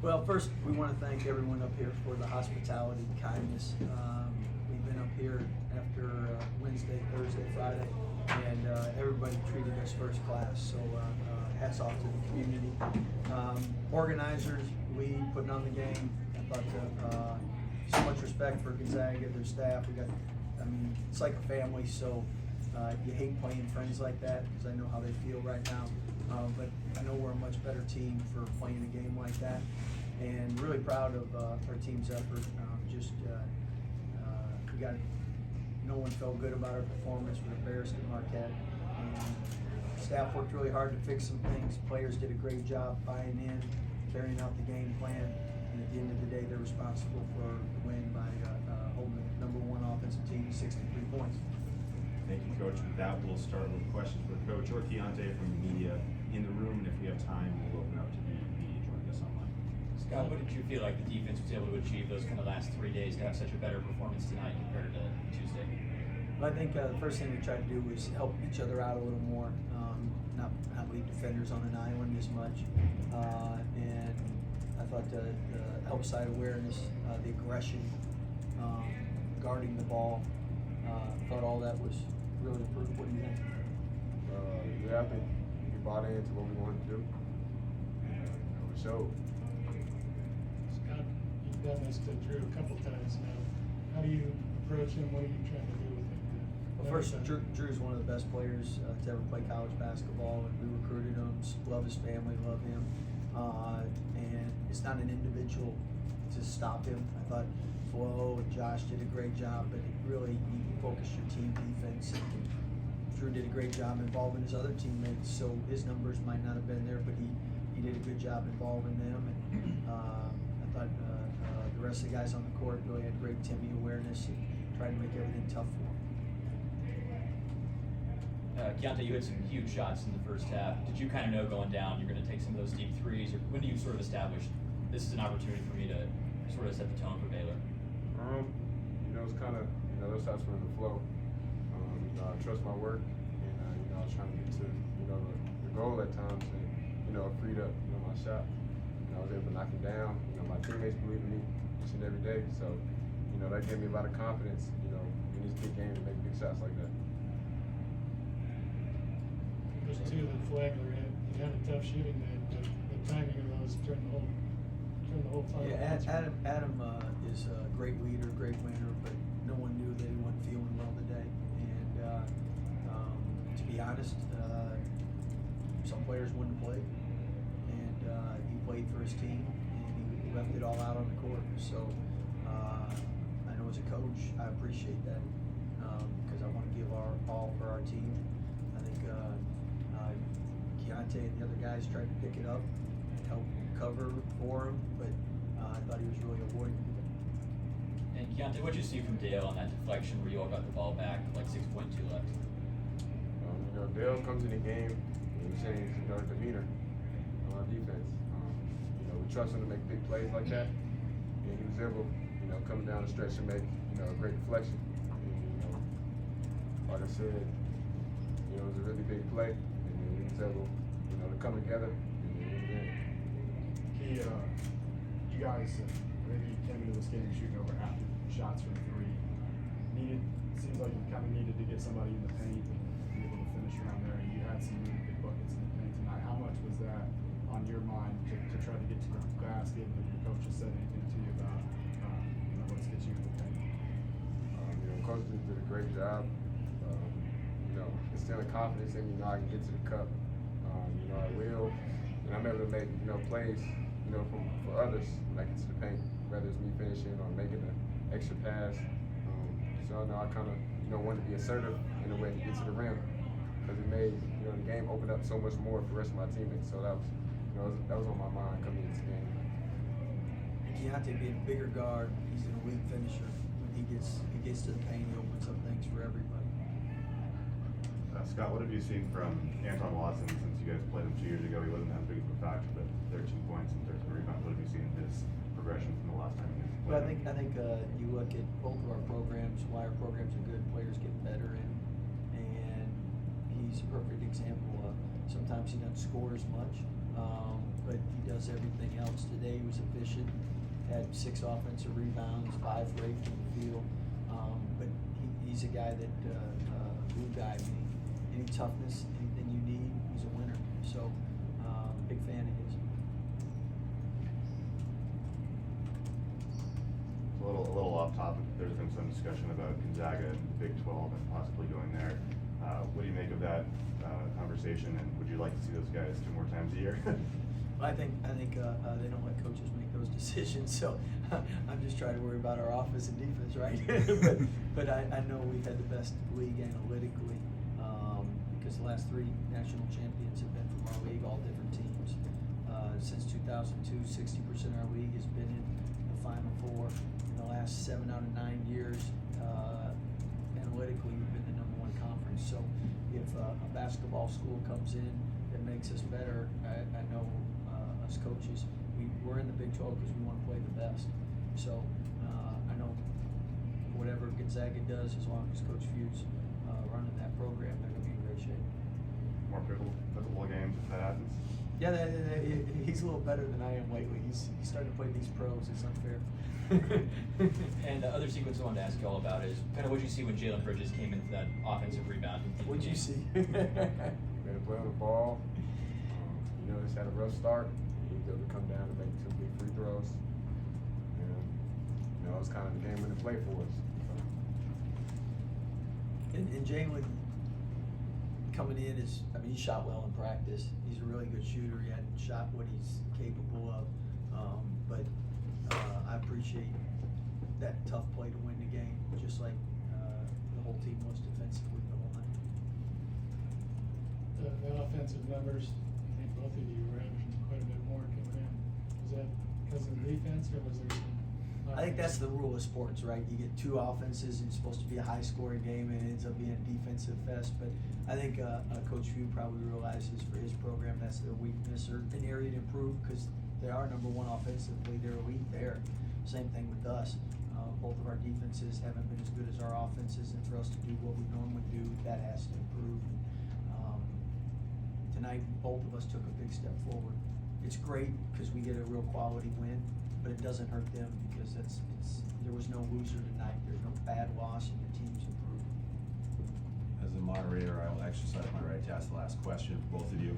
Well, first, we want to thank everyone up here for the hospitality, kindness. We've been up here after Wednesday, Thursday, Friday, and everybody treated us first class. So hats off to the community. Organizers, we putting on the game. I thought so much respect for Gonzaga, their staff. It's like a family, so you hate playing friends like that because I know how they feel right now. But I know we're a much better team for playing a game like that, and really proud of our team's effort. No one felt good about our performance. We're embarrassed at Marquette, and staff worked really hard to fix some things. Players did a great job buying in, carrying out the game plan, and at the end of the day, they're responsible for the win by holding the #1 offensive team to 63 points. Thank you, Coach. With that, we'll start with questions for Coach or Keontae from the media in the room, and if we have time, we'll open up to the media joining us online. Scott, what did you feel like the defense was able to achieve those kind of last 3 days to have such a better performance tonight compared to Tuesday? Well, I think the first thing we tried to do was help each other out a little more, not leave defenders on an island as much. And I thought the help side awareness, the aggression, guarding the ball, thought all that was really improved. What do you think? I think we bought into what we wanted to do. We showed. Scott, you've done this to Drew a couple times now. How do you approach him? What are you trying to do with him? Well, first, Drew's one of the best players to ever play college basketball, and we recruited him. Love his family, love him, and it's not an individual to stop him. I thought Flo and Josh did a great job, but you focus your team defense. Drew did a great job involving his other teammates, so his numbers might not have been there, but he did a good job involving them. And I thought the rest of the guys on the court really had great Timmy awareness and tried to make everything tough for him. Keontae, you had some huge shots in the first half. Did you kind of know going down you're going to take some of those deep threes, or when do you sort of establish this is an opportunity for me to sort of set the tone for Baylor? It's kind of, those shots were in the flow. I trust my work, and I was trying to get to, the goal at times, and I freed up, my shot. I was able to knock it down. My teammates believe in me each and every day, so that gave me a lot of confidence, in these big games to make big shots like that. There's two that Flagler had. He had a tough shooting night, but the timing of those turned the whole fight. Yeah, Adam is a great leader, great winner, but no one knew that he wasn't feeling well today. And to be honest, some players wouldn't play, and he played for his team, and he left it all out on the court. So I know as a coach, I appreciate that because I want to give our all for our team. I think Keontae and the other guys tried to pick it up and help cover for him, but I thought he was really avoiding it. And Keontae, what did you see from Dale on that deflection where you all got the ball back with like 6.2 left? Dale comes in the game and he changed, his demeanor on our defense. We trust him to make big plays like that, and he was able, coming down the stretch and make, a great deflection. And, like I said, it was a really big play, and he was able, to come together and win. You guys maybe came into this game shooting over half the shots from three. Seems like you kind of needed to get somebody in the paint and be able to finish around there. You had some really big buckets in the paint tonight. How much was that on your mind to try to get to the basket? And your coach has said anything to you about let's get you in the paint? Coach did a great job. Instilling confidence in me. I can get to the cup. I will, and I'm able to make plays. For others when I get to the paint, whether it's me finishing or making an extra pass. So I kind of wanted to be assertive in a way to get to the rim because it made the game open up so much more for the rest of my teammates. So that was that was on my mind coming into the game. Keontae being a bigger guard, he's an elite finisher. When he gets to the paint, he opens up things for everybody. Scott, what have you seen from Anton Watson since you guys played him 2 years ago? He wasn't as big of a factor, but 13 points and 13 rebounds. What have you seen in his progression from the last time he played? Well, I think you look at both of our programs, why our programs are good, players get better, and he's a perfect example of sometimes he doesn't score as much, but but he does everything else. Today he was efficient, had 6 offensive rebounds, 5 raked in the field. But he's a guy that, glue guy, I mean, any toughness, anything you need, he's a winner. So, big fan of his. A little off topic. There's been some discussion about Gonzaga and Big 12 and possibly going there. What do you make of that conversation, and would you like to see those guys 2 more times a year? I think they don't let coaches make those decisions, so I'm just trying to worry about our offense and defense, right? but I know we've had the best league analytically, because the last 3 national champions have been from our league, all different teams. Since 2002, 60% of our league has been in the Final Four. In the last 7 out of 9 years, analytically, we've been the #1 conference. So if a basketball school comes in that makes us better, I know us coaches, we're in the Big 12 because we want to play the best. So I know whatever Gonzaga does, as long as Coach Few's running that program, they're going to be in great shape. More pickleball games if that happens? Yeah, he's a little better than I am lately. He's starting to play these pros. It's unfair. And the other sequence I wanted to ask you all about is kind of what you see when Jalen Bridges came into that offensive rebound. What'd you see? Better play on the ball. You know, just had a rough start. He was able to come down and make 2 big free throws. And, you know, it was kind of the game when to play for us. So. And Jalen coming in is, I mean, he shot well in practice. He's a really good shooter. He hadn't shot what he's capable of. But I appreciate that tough play to win the game, just like the whole team was defensively the whole night. The offensive numbers, I think both of you were averaging quite a bit more coming in. Was that because of the defense, or was there some? I think that's the rule of sports, right? You get 2 offenses, and it's supposed to be a high-scoring game, and it ends up being a defensive fest. But I think Coach Few probably realizes for his program that's their weakness or an area to improve, because they are #1 offensively. They're elite there. Same thing with us. Both of our defenses haven't been as good as our offenses, and for us to do what we normally do, that has to improve. Tonight, both of us took a big step forward. It's great because we get a real quality win, but it doesn't hurt them because there was no loser tonight. There's no bad loss, and your team's improved. As a moderator, I will exercise my right to ask the last question for both of you.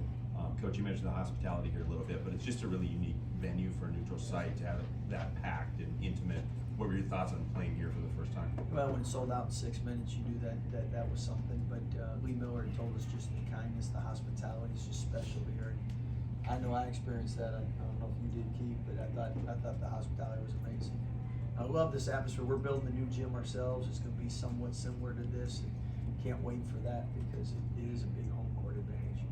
Coach, you mentioned the hospitality here a little bit, but it's just a really unique venue for a neutral site to have it that packed and intimate. What were your thoughts on playing here for the first time? Well, when it sold out in 6 minutes, you knew that was something. But Lee Miller told us just the kindness, the hospitality is just special here. I know I experienced that. I don't know if you did, Keith, but I thought the hospitality was amazing. I love this atmosphere. We're building a new gym ourselves. It's going to be somewhat similar to this. And can't wait for that because it is a big home court advantage.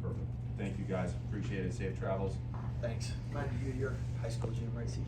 Perfect. Thank you guys. Appreciate it. Safe travels. Thanks. Mind you, your high school gym, right?